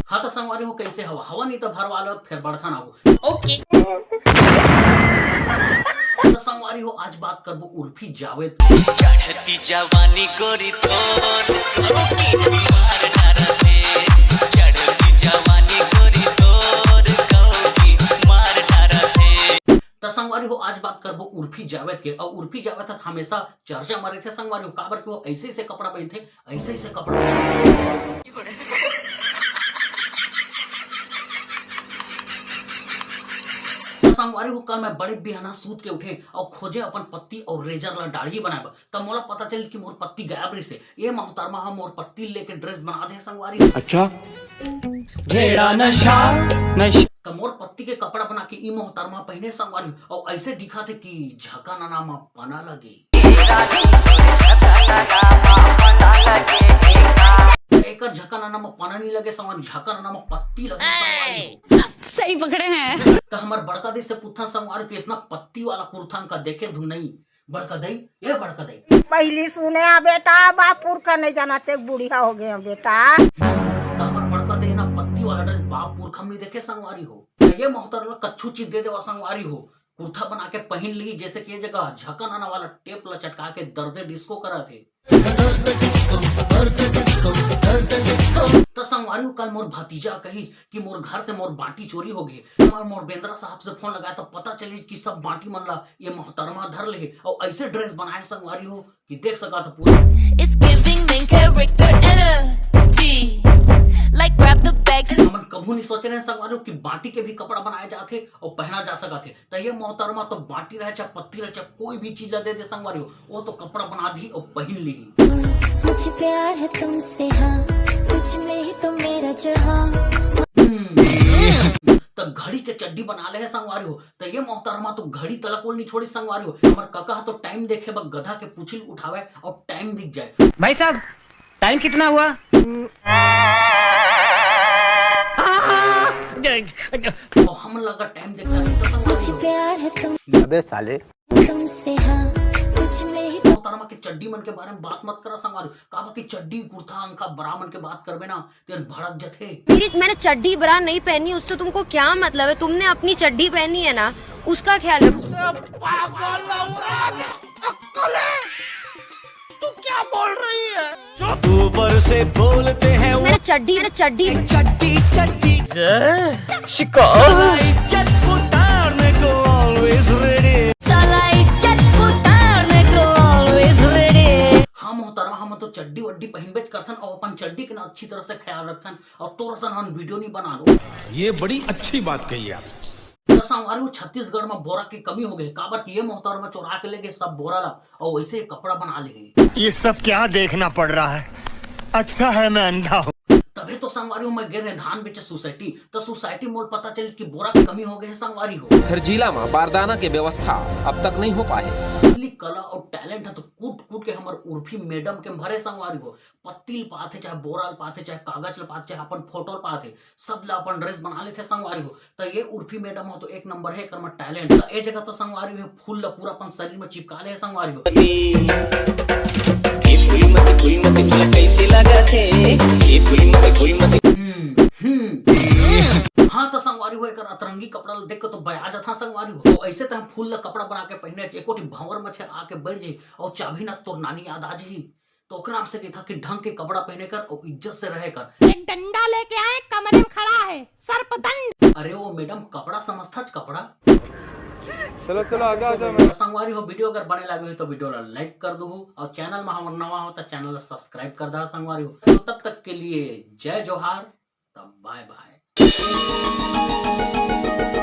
हाँ तो संगवारी हो कैसे हवा हवा नहीं तो भर वाले फिर बढ़ता ना हो। ओके तो संगवारी हो आज बात करबो उर्फी जावेद चढ़ती जवानी गोरी तोर की मार डारा दे। चढ़ती जवानी गोरी तोर की मार डारा दे। तो संगवारी हो आज बात करबो उर्फी जावेद के। और उर्फी जावेद हमेशा चर्चा में रहे थे संगवारी हो काबर के वो ऐसे ऐसे कपड़ा पहनते ऐसे ऐसे कपड़ा संगवारी हो कल मैं बड़े बिहाना सूत के उठे और खोजे अपन पत्ती और रेजर ला दाढ़ी बनाए तब मोला पता चल कि मोर पत्ती गायब रही से। ये मोहतरमा हम मोर पत्ती लेके ड्रेस बना दे संगवारी। अच्छा जेड़ा नशा नशा तो मोर पत्ती के कपड़ा बना के ई मोहतरमा पहने संगवारी और ऐसे दिखा थे कि झका नाना मा पना लगे। एक झका नाना में पना नहीं लगे संगवारी झका नाना में पत्ती लगे संगवारी। सही पकड़े हैं। तो हमार बड़का दी से पूछा संगवारी के इसना पत्ती वाला कुर्ता का देखे धुन नहीं बड़का दई ये बड़का दई पहली सुने बेटा बापुर का नहीं जाना ते बुढ़िया हो गए बेटा। तो हमार बड़का दई ना पत्ती वाला ड्रेस बाप पुरख हम नहीं देखे संगवारी हो। तो ये मोहतरमा कच्छू चीज दे देवा संगवारी हो कुर्ता बना के पहन ली जैसे कि ये जगह झका नाना वाला टेप ला चटका के दर्दे डिस्को करा थे। तो संगवारी कल मोर भतीजा कही कि मोर घर से मोर बाटी चोरी हो गई। मोर बेंद्रा साहब से फोन लगाया तो पता चली कि सब बाटी मन ला ये मोहतरमा धर ले और ऐसे ड्रेस बनाए संगवारी हो कि देख सका था पूरा। हमन कभू नहीं सोचे रहे संगवारी कि बाटी के भी कपड़ा बनाए जाते और पहना जा सका थे। तो ये मोहतरमा तो बाटी रहे चाहे पत्ती रहे चाहे कोई भी चीज दे दे संगवारी हो वो तो कपड़ा बना दी और पहन ली। मुझे प्यार है तुमसे हाँ तुझ में ही तो मेरा जहां। तो घड़ी के चड्डी बना ले है संगवारी हो। तो ये मोहतरमा तो घड़ी तलक नहीं छोड़ी संगवारी हो। हमारे काका तो टाइम देखे बस गधा के पूछिल उठावे और टाइम दिख जाए। भाई साहब टाइम कितना हुआ? तो हम लगा टाइम देखा नहीं तो संगवारी हो। प्यार है तुम अबे साले तुमसे हाँ तुझ में ही मोहतरमा के चड्डी मन के बारे में बात मत करा संगवारी काबा की चड्डी कुर्ता अंका बरामन के बात करबे ना तेरे भड़क जथे। मैंने चड्डी बरा नहीं पहनी उससे तुमको क्या मतलब है? तुमने अपनी चड्डी पहनी है ना उसका ख्याल रखो। तू क्या बोल रही है? जो ऊपर से बोलते हैं वो मैंने चड्डी चड्डी चड्डी शिकार इज्जत उतारने को ऑलवेज रेडी। साला इज्जत उतारने को ऑलवेज रेडी। हाँ मोहतरमा हम तो चड्डी वड्डी पहन बेच करथन और अपन चड्डी के ना अच्छी तरह से ख्याल रखथन और तोर सन हम वीडियो नहीं बना लो। ये बड़ी अच्छी बात कही आप। तो संगवारी छत्तीसगढ़ में बोरा की कमी हो गई काबर की ये मोहतरमा चुरा के ले गए सब बोरा ला और वैसे कपड़ा बना ले। ये सब क्या देखना पड़ रहा है? अच्छा है मैं अंधा हूँ। तभी तो संगवारी मैं गिर धान बेचे सोसाइटी तो सोसाइटी मोल पता चल कि बोरा की कमी हो गई है संगवारी हो। फिर जिला में बारदाना की व्यवस्था अब तक नहीं हो पाए। असली कला और टैलेंट है तो कूट कूट के हमारे उर्फी मैडम के भरे संगवारी हो पत्ती पाते चाहे बोरा पाते चाहे कागज पाते चाहे अपन फोटो पाते सब ला अपन ड्रेस बना लेते संगवारी हो। तो ये उर्फी मैडम हो तो एक नंबर है कर टैलेंट। तो ये जगह तो संगवारी हो फूल ला पूरा अपन शरीर में चिपका ले संगवारी हो। हाँ तो संगवारी हो एक अतरंगी कपड़ा देख के तो बया जाता संगवारी हो। तो ऐसे तो हम फूल ला कपड़ा बना के पहने एकोटी भंवर मछे आके बैठ जाए और चाबी ना तो नानी याद आ जाए तो ओकरा से था कि ढंग के कपड़ा पहने कर और इज्जत से रहे कर। एक डंडा लेके आए कमरे में खड़ा है सर्पदंड। अरे वो मैडम कपड़ा समझता कपड़ा। चलो चलो आगे संगवारी हो वीडियो अगर बने लगे हो तो वीडियो ला लाइक कर दो और चैनल में हम नवा हो तो चैनल ला सब्सक्राइब कर दो संगवारी हो। तो तब तक के लिए जय जोहार तब बाय बाय।